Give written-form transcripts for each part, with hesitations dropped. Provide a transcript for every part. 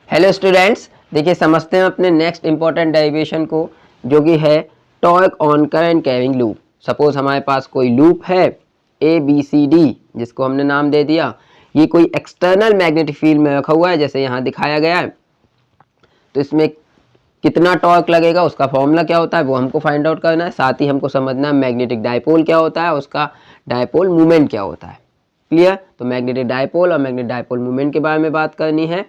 Hello students, देखिए समझते हैं अपने नेक्स्ट इंपॉर्टेंट डेरिवेशन को, जो कि है torque on current carrying loop. Suppose हमारे पास कोई लूप है ए बी सी डी, जिसको हमने नाम दे दिया। ये कोई एक्सटर्नल मैग्नेटिक फील्ड में रखा हुआ है, जैसे यहाँ दिखाया गया है। तो इसमें कितना टॉर्क लगेगा, उसका फॉर्मूला क्या होता है, वो हमको फाइंड आउट करना है। साथ ही हमको समझना है मैग्नेटिक डायपोल क्या होता है, उसका डायपोल मूवमेंट क्या होता है। क्लियर? तो मैग्नेटिक डायपोल और मैग्नेटिक डायपोल मूवमेंट के बारे में बात करनी है।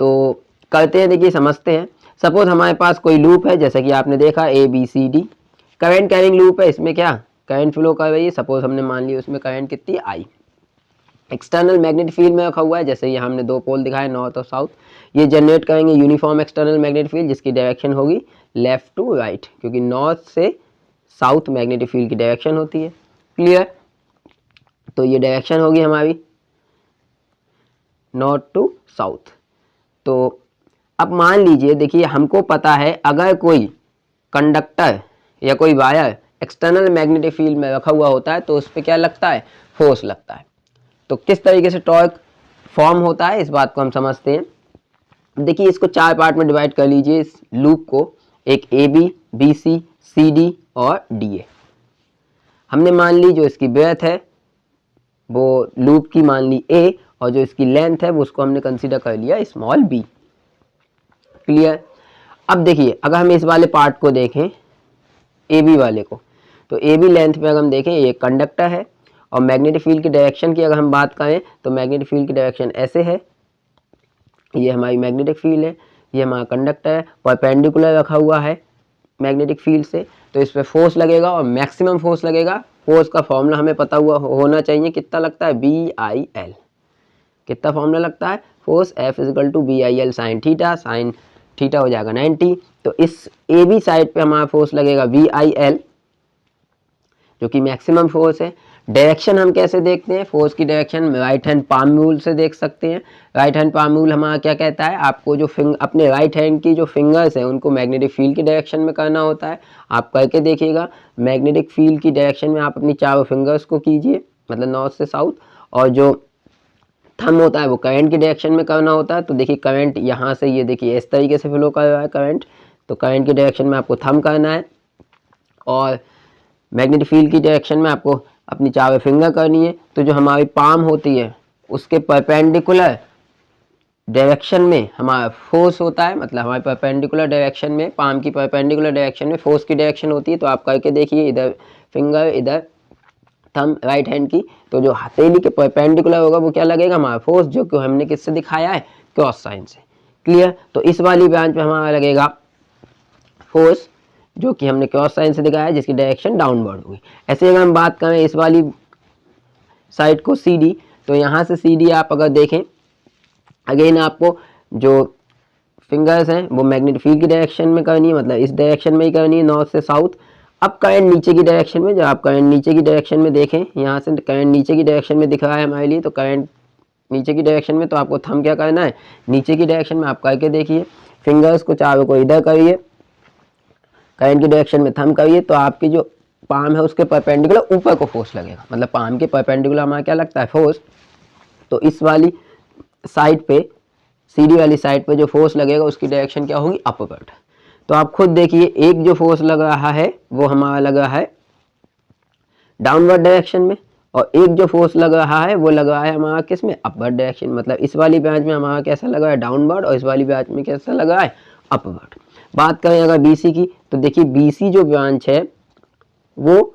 तो करते हैं, देखिए समझते हैं। सपोज हमारे पास कोई लूप है, जैसे कि आपने देखा A B C D current carrying loop है। इसमें क्या करंट फ्लो कर रही है। सपोज हमने मान लिया उसमें करंट कितनी आई। एक्सटर्नल मैग्नेटिक फील्ड में रखा हुआ है, जैसे ये हमने दो पोल दिखाए नॉर्थ और साउथ। ये जनरेट करेंगे यूनिफॉर्म एक्सटर्नल मैग्नेटिक फील्ड, जिसकी डायरेक्शन होगी लेफ्ट टू राइट, क्योंकि नॉर्थ से साउथ मैग्नेटिक फील्ड की डायरेक्शन होती है। क्लियर? तो ये डायरेक्शन होगी हमारी नॉर्थ टू साउथ। तो अब मान लीजिए, देखिए हमको पता है अगर कोई कंडक्टर या कोई वायर एक्सटर्नल मैग्नेटिक फील्ड में रखा हुआ होता है तो उस पर क्या लगता है, फोर्स लगता है। तो किस तरीके से टॉर्क फॉर्म होता है, इस बात को हम समझते हैं। देखिए इसको चार पार्ट में डिवाइड कर लीजिए इस लूप को, एक A B, B C, C D और डी ए। हमने मान ली जो इसकी ब्रेथ है वो लूप की मान ली ए, और जो इसकी लेंथ है वो उसको हमने कंसीडर कर लिया स्मॉल बी। क्लियर? अब देखिए अगर हम इस वाले पार्ट को देखें, ए बी वाले को, तो ए बी लेंथ पे अगर हम देखें, ये कंडक्टर है। और मैग्नेटिक फील्ड की डायरेक्शन की अगर हम बात करें तो मैग्नेटिक फील्ड की डायरेक्शन ऐसे है। ये हमारी मैग्नेटिक फील्ड है, ये हमारा कंडक्टर है, परपेंडिकुलर रखा हुआ है मैग्नेटिक फील्ड से। तो इस पर फोर्स लगेगा और मैक्सिमम फोर्स लगेगा। फोर्स का फॉर्मूला हमें पता हुआ होना चाहिए, कितना लगता है, बी आई एल। कितना फॉर्मूला लगता है, force F equal to B I L sine theta हो जाएगा 90। तो इस ए बी साइड पे हमारा फोर्स लगेगा वी आई एल, जो कि मैक्सिमम फोर्स है। डायरेक्शन हम कैसे देखते हैं, फोर्स की direction right hand palm rule से देख सकते हैं। राइट हैंड पाम रूल हमारा क्या कहता है, आपको जो अपने राइट हैंड की जो फिंगर्स हैं उनको मैग्नेटिक फील्ड की डायरेक्शन में करना होता है। आप करके देखिएगा, मैग्नेटिक फील्ड की डायरेक्शन में आप अपनी चारों फिंगर्स को कीजिए, मतलब नॉर्थ से साउथ। और जो थंब होता है वो करंट की डायरेक्शन में करना होता है। तो देखिए करंट यहाँ से, ये देखिए इस तरीके से फ्लो कर रहा है करंट, तो करंट की डायरेक्शन में आपको थंब करना है। और मैग्नेटिक फील्ड की डायरेक्शन में आपको अपनी चारों फिंगर करनी है। तो जो हमारी पाम होती है उसके परपेंडिकुलर डायरेक्शन में हमारा फोर्स होता है, मतलब हमारे परपेंडिकुलर डायरेक्शन में, पाम की परपेंडिकुलर डायरेक्शन में फोर्स की डायरेक्शन होती है। तो आप करके देखिए, इधर फिंगर, इधर थंब राइट हैंड की, तो जो हथेली के परपेंडिकुलर होगा वो क्या लगेगा, हमारा फोर्स, जो कि हमने किससे दिखाया है, क्रॉस साइन से। क्लियर? तो इस वाली ब्रांच पे हमारा लगेगा फोर्स, जो कि हमने क्रॉस साइन से दिखाया है, जिसकी डायरेक्शन डाउनवर्ड होगी। ऐसे अगर हम बात करें इस वाली साइड को सी डी, तो यहाँ से सी डी आप अगर देखें, अगेन आपको जो फिंगर्स हैं वो मैग्नेटिक फील्ड की डायरेक्शन में करनी है, मतलब इस डायरेक्शन में ही करनी है, नॉर्थ से साउथ। अब करंट नीचे की डायरेक्शन में, जब आप करंट नीचे की डायरेक्शन में देखें, यहाँ से करंट नीचे की डायरेक्शन में दिख रहा है हमारे लिए, तो करंट नीचे की डायरेक्शन में, तो आपको थंब क्या करना है, नीचे की डायरेक्शन में आप करके देखिए। फिंगर्स को चारों को इधर करिए, करंट की डायरेक्शन में थंब करिए, तो आपकी जो पाम है उसके परपेंडिकुलर ऊपर को फोर्स लगेगा, मतलब पाम के परपेंडिकुलर हमारा क्या लगता है, फोर्स। तो इस वाली साइड पे, सीडी वाली साइड पे जो फोर्स लगेगा उसकी डायरेक्शन क्या होगी, अपवर्ड। तो आप खुद देखिए, एक जो फोर्स लग रहा है वो हमारा लग रहा है डाउनवर्ड डायरेक्शन में, और एक जो फोर्स लग रहा है वो लग रहा है हमारा किस में, अपवर्ड डायरेक्शन। मतलब इस वाली ब्रांच में हमारा कैसा लग रहा है, डाउनवर्ड, और इस वाली ब्रांच में कैसा लग रहा है, अपवर्ड। बात करें अगर बीसी की, तो देखिए बीसी जो ब्रांच है वो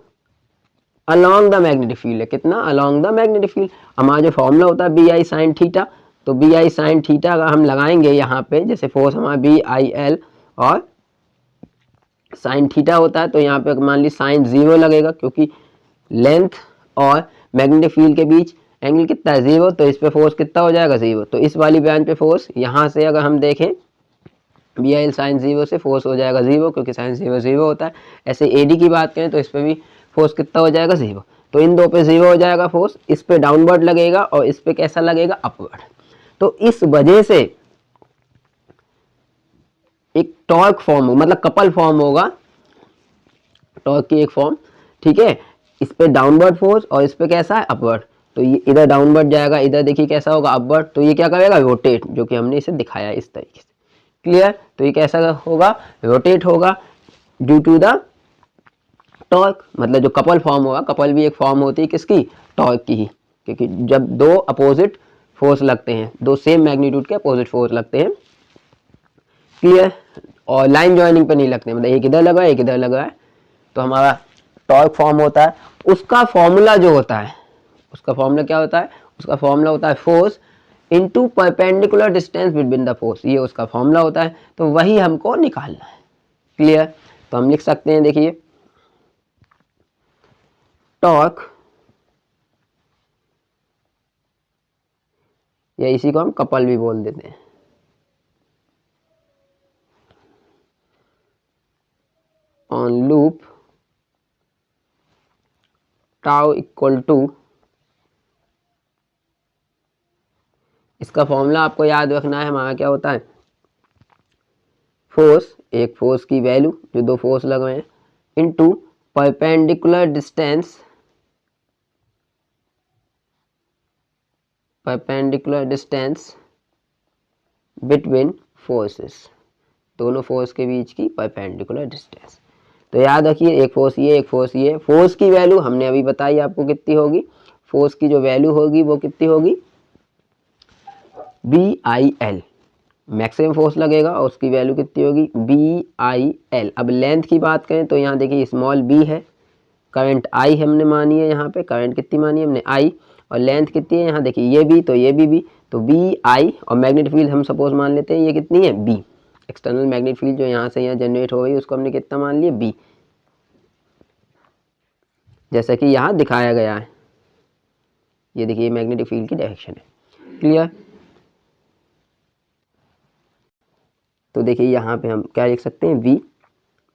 अलॉन्ग द मैग्नेटिक फील्ड है। कितना, अलॉन्ग द मैग्नेटिक फील्ड। हमारा जो फॉर्मूला होता है बी आई साइन थीटा, तो बी आई साइन थीटा अगर हम लगाएंगे यहाँ पे, जैसे फोर्स हमारा बी आई एल और साइन थीटा होता है, तो यहाँ पे मान ली साइन 0 लगेगा, क्योंकि लेंथ और मैग्नेटिक फील्ड के बीच एंगल कितना है, 0। तो इस पे फोर्स कितना हो जाएगा, 0। तो इस वाली ब्रांच पे फोर्स यहाँ से अगर हम देखें, बी आई एल साइन 0 से फोर्स हो जाएगा 0, क्योंकि साइन 0 0 होता है। ऐसे ए डी की बात करें तो इस पे भी फोर्स कितना हो जाएगा, 0। तो इन दो पे 0 हो जाएगा फोर्स, इस पे डाउनवर्ड लगेगा और इस पे कैसा लगेगा, अपवर्ड। तो इस वजह से एक टॉर्क फॉर्म हो, मतलब कपल फॉर्म होगा, टॉर्क की एक फॉर्म, ठीक है। इस पे डाउनवर्ड फोर्स और इस पे कैसा है, अपवर्ड। तो ये इधर डाउनवर्ड जाएगा, इधर देखिए कैसा होगा अपवर्ड, तो ये क्या करेगा रोटेट, जो कि हमने इसे दिखाया इस तरीके से। क्लियर। तो ये कैसा होगा, रोटेट होगा ड्यू टू द टॉर्क, मतलब जो कपल फॉर्म होगा, कपल भी एक फॉर्म होती है किसकी, टॉर्क की ही, क्योंकि जब दो अपोजिट फोर्स लगते हैं, दो सेम मैग्नीट्यूड के अपोजिट फोर्स लगते हैं। क्लियर। और लाइन ज्वाइनिंग पे नहीं लगते, मतलब एक इधर लगा एक इधर लगा है, तो हमारा टॉर्क फॉर्म होता है। उसका फॉर्मूला जो होता है, उसका फॉर्मूला क्या होता है, उसका फॉर्मूला होता है force into perpendicular distance between the force, ये उसका फॉर्मूला होता है, तो वही हमको निकालना है। क्लियर। तो हम लिख सकते हैं, देखिए टॉर्क, या इसी को हम कपल भी बोल देते हैं, on loop tau equal to, इसका फॉर्मूला आपको याद रखना है, हमारा क्या होता है, फोर्स, एक फोर्स की वैल्यू जो दो फोर्स लग रहे हैं, into perpendicular distance, perpendicular distance between forces, दोनों फोर्स के बीच की परपेंडिकुलर डिस्टेंस। तो याद रखिए एक फोर्स ये, एक फोर्स ये, फोर्स की वैल्यू हमने अभी बताई आपको कितनी होगी, फोर्स की जो वैल्यू होगी वो कितनी होगी, BIL, मैक्सिमम फोर्स लगेगा और उसकी वैल्यू कितनी होगी, BIL। अब लेंथ की बात करें तो यहाँ देखिए स्मॉल b है, करंट I हमने मानी है, यहाँ पे करंट कितनी मानी है हमने I, और लेंथ कितनी है यहाँ देखिए ये भी, तो ये भी, तो BI, और मैग्नेटिक फील्ड हम सपोज मान लेते हैं ये कितनी है B, एक्सटर्नल मैग्नेटिक फील्ड जो यहाँ से यहाँ जनरेट हो गई उसको हमने कितना मान लिया B, जैसा कि यहाँ दिखाया गया है, ये देखिए मैग्नेटिक फील्ड की डायरेक्शन है। क्लियर। तो देखिए यहाँ पे हम क्या लिख सकते हैं,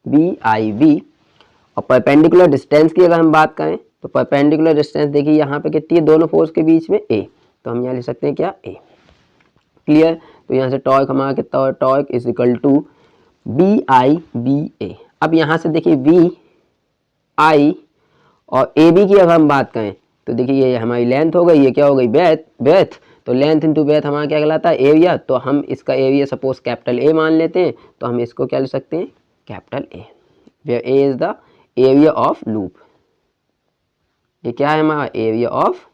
BIB, और परपेंडिकुलर डिस्टेंस की अगर हम बात करें तो परपेंडिकुलर डिस्टेंस देखिए यहाँ पे कितनी है, दोनों फोर्स के बीच में A, तो हम यहाँ लिख सकते हैं क्या, A। क्लियर। तो यहाँ से टॉर्क हमारा कितना हो, torque is equal to BIBA। अब यहाँ से देखिए BI और AB की अगर हम बात करें तो देखिए ये हमारी लेंथ हो गई, ये क्या हो गई, ब्रेथ, तो लेंथ इंटू ब्रेथ हमारा क्या कहलाता है, एरिया, तो हम इसका एरिया सपोज कैपिटल A मान लेते हैं, तो हम इसको क्या लिख सकते हैं, capital A, where A is the area of loop. ये क्या है हमारा, एरिया ऑफ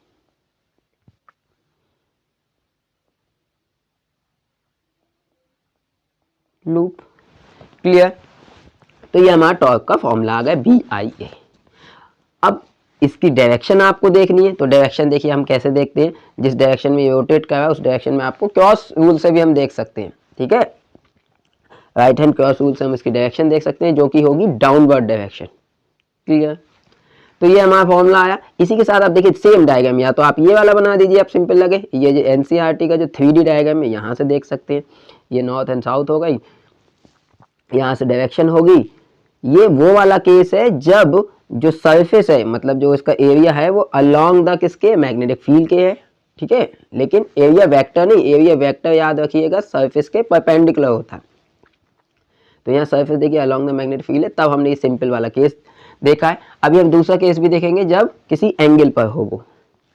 लूप। क्लियर। तो ये हमारा टॉर्क का फॉर्मूला आ गया BIA। अब इसकी डायरेक्शन आपको देखनी है, तो डायरेक्शन देखिए हम कैसे देखते हैं, जिस डायरेक्शन में रोटेट कर रहा है उस डायरेक्शन में आपको क्रॉस रूल से भी हम देख सकते हैं। ठीक है, राइट हैंड क्रॉस रूल से हम इसकी डायरेक्शन देख सकते हैं, जो कि होगी डाउनवर्ड डायरेक्शन। क्लियर। तो ये हमारा फॉर्मूला आया। इसी के साथ आप देखिए सेम डायग्राम, या तो आप ये वाला बना दीजिए, आप सिंपल लगे, ये जो NCERT का जो 3D डायग्राम है यहाँ से देख सकते हैं, ये नॉर्थ एंड साउथ हो गई, यहाँ से डायरेक्शन होगी। ये वो वाला केस है जब जो सरफेस है, मतलब जो इसका एरिया है वो अलोंग द किसके, मैग्नेटिक फील्ड के है। ठीक है, लेकिन एरिया वेक्टर नहीं, एरिया वेक्टर याद रखिएगा सरफेस के परपेंडिकुलर होता है। तो यहाँ सरफेस देखिए अलोंग द मैग्नेटिक फील्ड है, तब हमने ये सिंपल वाला केस देखा है। अभी हम दूसरा केस भी देखेंगे जब किसी एंगल पर हो वो।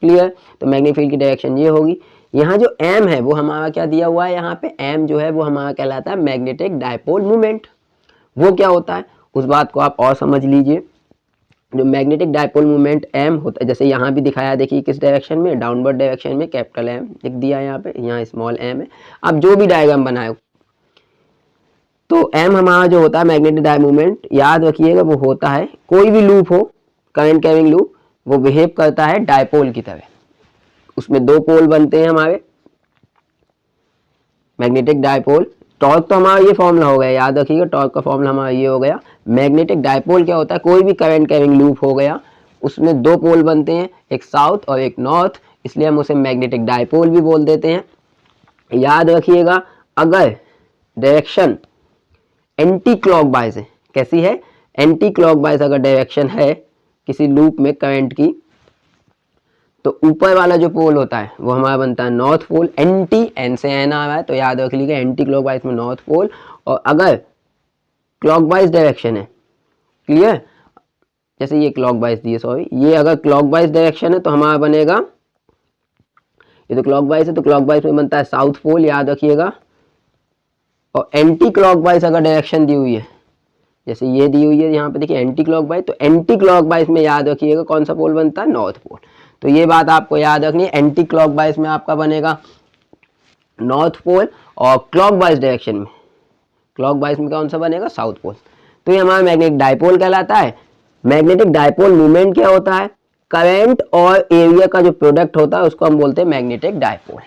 क्लियर। तो मैग्नेटिक फील्ड की डायरेक्शन ये होगी। यहाँ जो m है वो हमारा क्या दिया हुआ है, यहाँ पे m जो है वो हमारा कहलाता है मैग्नेटिक डायपोल मोमेंट। वो क्या होता है उस बात को आप और समझ लीजिए। जो मैग्नेटिक डायपोल मोमेंट m होता है, जैसे यहाँ भी दिखाया, देखिए किस डायरेक्शन में, डाउनवर्ड डायरेक्शन में, कैपिटल M लिख दिया है यहाँ पे, यहाँ स्मॉल m है। अब जो भी डायग्राम बनाए तो m हमारा जो होता है मैग्नेटिक डायपोल मोमेंट, याद रखिएगा वो होता है, कोई भी लूप हो, करंट कैरिंग लूप, वो बिहेव करता है डायपोल की तरह। उसमें दो पोल बनते हैं हमारे, मैग्नेटिक डायपोल। टॉर्क तो हमारा ये फॉर्मूला हो गया, याद रखिएगा टॉर्क का फॉर्मूला हमारा ये हो गया। मैग्नेटिक डायपोल क्या होता है, कोई भी करंट कैरिंग लूप हो गया, उसमें दो पोल बनते हैं, एक साउथ और एक नॉर्थ, इसलिए हम उसे मैग्नेटिक डायपोल भी बोल देते हैं। याद रखिएगा अगर डायरेक्शन एंटी क्लॉकवाइज है, कैसी है, एंटी क्लॉकवाइज अगर डायरेक्शन है किसी लूप में करंट की, तो ऊपर वाला जो पोल होता है वो हमारा बनता है नॉर्थ पोल। एंटी, एन से एन आ रहा है तो याद रख लीजिए एंटी क्लॉकवाइज में नॉर्थ पोल। और अगर क्लॉकवाइज डायरेक्शन है, क्लियर, जैसे ये क्लॉकवाइज दी है, सॉरी, ये अगर क्लॉकवाइज डायरेक्शन है तो हमारा बनेगा ये तो क्लॉकवाइज है, तो क्लॉकवाइज में बनता है साउथ पोल, याद रखिएगा। और एंटी क्लॉकवाइज अगर डायरेक्शन दी हुई है, जैसे ये दी हुई है यहाँ पे देखिए एंटी क्लॉकवाइज, तो एंटी क्लॉकवाइज में याद रखिएगा कौन सा पोल बनता है, नॉर्थ पोल। तो ये बात आपको याद रखनी है, एंटी क्लॉकवाइज में आपका बनेगा नॉर्थ पोल, और क्लॉकवाइज डायरेक्शन में, क्लॉकवाइज में कौन सा बनेगा, साउथ पोल। तो ये हमारा मैग्नेटिक डायपोल कहलाता है। मैग्नेटिक डायपोल मूवमेंट क्या होता है, करंट और एरिया का जो प्रोडक्ट होता है उसको हम बोलते हैं मैग्नेटिक डायपोल।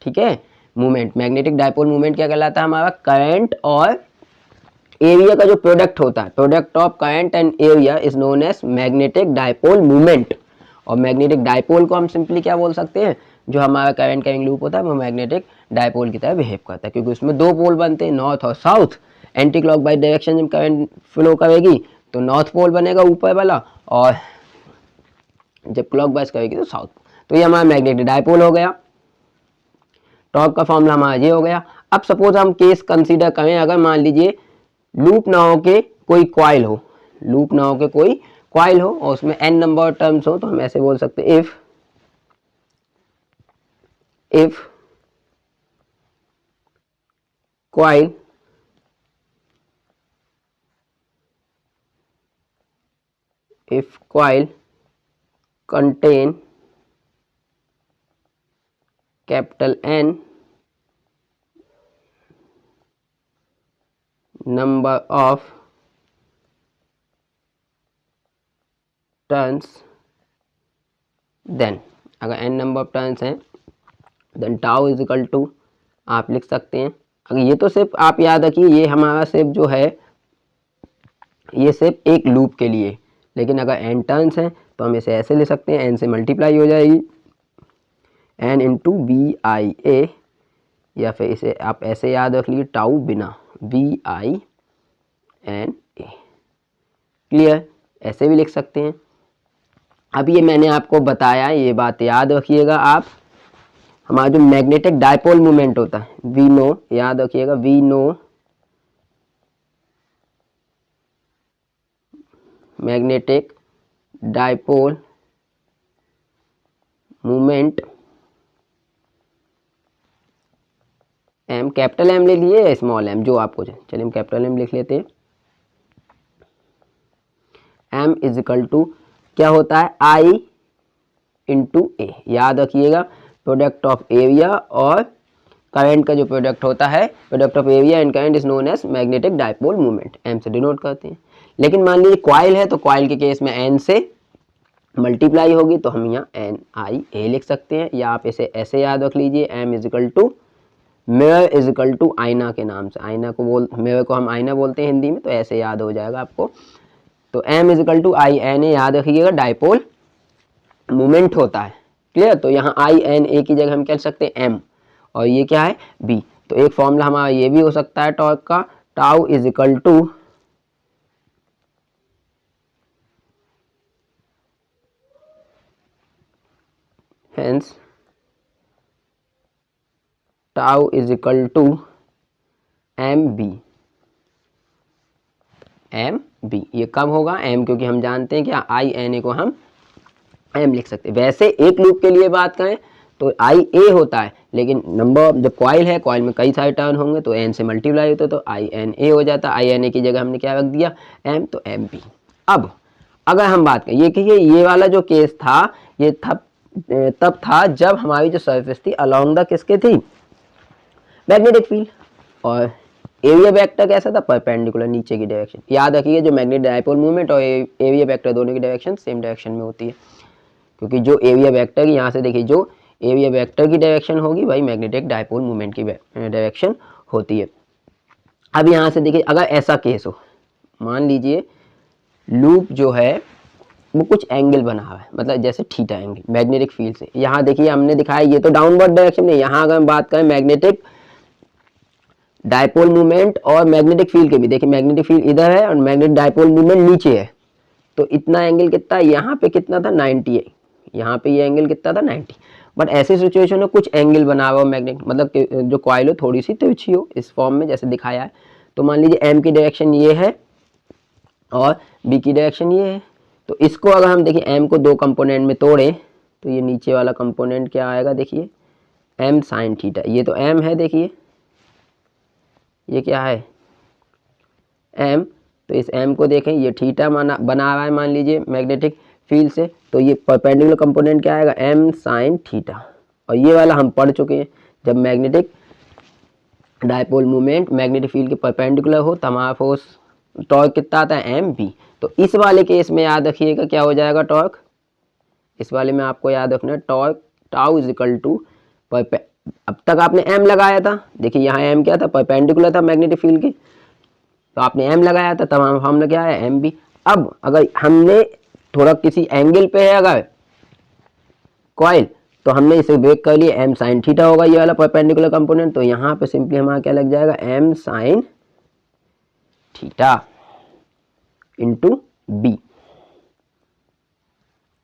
ठीक है, मूवमेंट, मैग्नेटिक डायपोल मूवमेंट क्या कहलाता है हमारा, करंट और एरिया का जो प्रोडक्ट होता है, product of current and area is known as magnetic dipole movement. और मैग्नेटिक डायपोल को हम सिंपली क्या बोल सकते हैं, जो हमारा करंट कैरिंग लूप होता है वो मैग्नेटिक डायपोल की तरह बिहेव करता है, क्योंकि उसमें दो पोल बनते हैं, नॉर्थ और साउथ। एंटी क्लॉकवाइज डायरेक्शन में करंट फ्लो करेगी तो नॉर्थ पोल बनेगा ऊपर वाला, और जब क्लॉकवाइज करेगी तो साउथ। तो ये हमारा मैग्नेटिक डायपोल हो गया। टॉर्क का फॉर्मूला हमारा ये हो गया। अब सपोज हम केस कंसीडर करें, अगर मान लीजिए लूप ना हो के कोई कॉइल हो, लूप ना हो के कोई कॉइल हो और उसमें n नंबर टर्म्स हो, तो हम ऐसे बोल सकते हैं if coil contain capital N number of turns, then अगर n नंबर ऑफ टर्न्स हैं then tau is equal to आप लिख सकते हैं। अगर ये तो सिर्फ आप याद रखिए, ये हमारा सिर्फ जो है ये सिर्फ एक लूप के लिए, लेकिन अगर n टर्न्स हैं तो हम इसे ऐसे ले सकते हैं, n से मल्टीप्लाई हो जाएगी n इंटू बी आई ए, या फिर इसे आप ऐसे याद रख लीजिए टाउ बिना B I N A. Clear, ऐसे भी लिख सकते हैं। अब ये मैंने आपको बताया, ये बात याद रखिएगा आप, हमारा जो मैग्नेटिक डायपोल मूवमेंट होता है वी नो, याद रखिएगा we know magnetic dipole movement, M capital M ले लिए या स्मॉल एम, जो आपको चलिए हम कैपिटल एम लिख लेते हैं। एम इज इक्वल टू क्या होता है, आई इंटू ए, याद रखिएगा प्रोडक्ट ऑफ एरिया और करंट का जो प्रोडक्ट होता है, product of area and current is known as magnetic dipole movement, M से डिनोट करते हैं। लेकिन मान लीजिए कॉइल है, तो कॉइल के केस में एन से मल्टीप्लाई होगी, तो हम यहाँ एन आई ए लिख सकते हैं, या आप इसे ऐसे याद रख लीजिए M is equal to mirror is equal to आईना के नाम से, आईना को मिरर को हम आईना बोलते हैं हिंदी में, तो ऐसे याद हो जाएगा आपको। तो M is equal to I N A, याद रखिएगा डायपोल मूवमेंट होता है। क्लियर, तो यहाँ आई एन ए की जगह हम कह सकते हैं एम, और ये क्या है बी। तो एक फॉर्मूला हमारा ये भी हो सकता है टॉर्क का, tau is equal to hence tau is equal to M B, M B. ये कब होगा एम, क्योंकि हम जानते हैं कि आई एन ए को हम एम लिख सकते हैं। वैसे एक लूप के लिए बात करें तो आई ए होता है, लेकिन नंबर जब कॉइल है, कॉइल में कई सारे टर्न होंगे तो एन से मल्टीप्लाई होते तो आई एन ए हो जाता। आई एन ए की जगह हमने क्या रख दिया एम, तो एम बी। अब अगर हम बात करें, ये कि ये वाला जो केस था ये तब था जब हमारी जो सरफेस थी अलोंग द किसके थी, मैग्नेटिक फील्ड, और एरिया वेक्टर कैसा था, परपेंडिकुलर नीचे की डायरेक्शन। याद रखिए जो मैग्नेटिक डायपोल मूवमेंट और एरिया वेक्टर दोनों की डायरेक्शन सेम डायरेक्शन में होती है, क्योंकि जो एरिया वेक्टर की यहाँ से देखिए जो एरिया वेक्टर की डायरेक्शन होगी वही मैग्नेटिक डायपोल मूवमेंट की डायरेक्शन होती है। अब यहाँ से देखिए अगर ऐसा केस हो, मान लीजिए लूप जो है वो कुछ एंगल बना हुआ है, मतलब जैसे थीटा एंगल मैग्नेटिक फील्ड से। यहाँ देखिए हमने दिखाया ये तो डाउनवर्ड डायरेक्शन में, यहाँ अगर हम बात करें मैग्नेटिक डायपोल मूवमेंट और मैग्नेटिक फील्ड के भी, देखिए मैग्नेटिक फील्ड इधर है और मैग्नेटिक डायपोल मूवमेंट नीचे है, तो इतना एंगल कितना, यहाँ पे कितना था 90 है, यहाँ पे ये एंगल कितना था 90। बट ऐसी सिचुएशन में कुछ एंगल बना हुआ मैग्नेट, मतलब जो कॉइल हो थोड़ी सी तिरछी हो इस फॉर्म में जैसे दिखाया है। तो मान लीजिए एम की डायरेक्शन ये है और बी की डायरेक्शन ये है, तो इसको अगर हम देखिए एम को दो कंपोनेंट में तोड़ें तो ये नीचे वाला कंपोनेंट क्या आएगा, देखिए m साइन थीटा, ये तो m है, देखिए ये क्या है m, तो इस m को देखें, ये थीटा बना रहा है मान लीजिए मैग्नेटिक फील्ड से, तो ये परपेंडिकुलर कंपोनेंट क्या आएगा m साइन थीटा। और ये वाला हम पढ़ चुके हैं, जब magnetic dipole movement magnetic field के परपेंडिकुलर हो तो हमारा फोर्स टॉर्क कितना आता है mb। तो इस वाले केस में याद रखिएगा क्या हो जाएगा टॉर्क, इस वाले में आपको याद रखना है torque tau is equal to, अब तक आपने m लगाया था, देखिए यहाँ m क्या था, परपेंडिकुलर था मैग्नेटिक फील्ड के, तो आपने m लगाया था, तब हमने क्या है mb। अब अगर हमने थोड़ा किसी एंगल पे है अगर कॉइल, तो हमने इसे ब्रेक कर लिया, m साइन थीटा होगा ये वाला परपेंडिकुलर कंपोनेंट, तो यहाँ पे सिंपली हमारा क्या लग जाएगा m sine theta into b।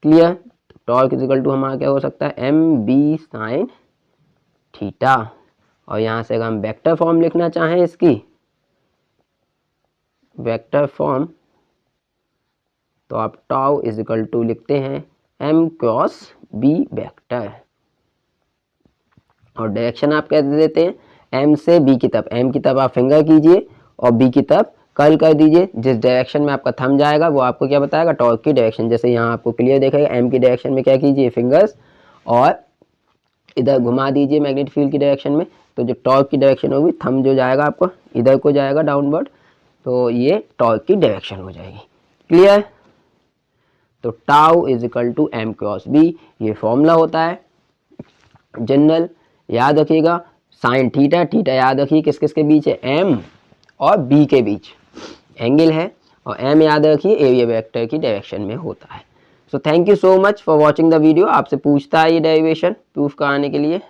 Clear, torque is equal to हमारा क्या हो सकता है mb साइन थीटा। और यहाँ से अगर हम वेक्टर फॉर्म लिखना चाहें इसकी वेक्टर फॉर्म, तो आप टाउ इज इक्वल टू लिखते हैं m क्रॉस b वेक्टर, और डायरेक्शन आप कैसे देते हैं m से b की तरफ, m की तरफ आप फिंगर कीजिए और b की तरफ कर्ल कर दीजिए, जिस डायरेक्शन में आपका थंब जाएगा वो आपको क्या बताएगा टॉर्क की डायरेक्शन। जैसे यहाँ आपको क्लियर देखेगा, m की डायरेक्शन में क्या कीजिए फिंगर्स और इधर घुमा दीजिए मैग्नेटिक फील्ड की डायरेक्शन में, तो जो टॉर्क की डायरेक्शन होगी थंब जो जाएगा आपको इधर को जाएगा डाउनवर्ड, तो ये टॉर्क की डायरेक्शन हो जाएगी। क्लियर, तो tau is equal to m cross b, ये फॉर्मूला होता है जनरल, याद रखिएगा। साइन थीटा, थीटा याद रखिए किस किस के बीच है m और b के बीच एंगल है, और m याद रखिए एरिया वेक्टर की डायरेक्शन में होता है। So thank you so much for watching the video. आपसे पूछता है ये डेरिवेशन प्रूफ कराने के लिए।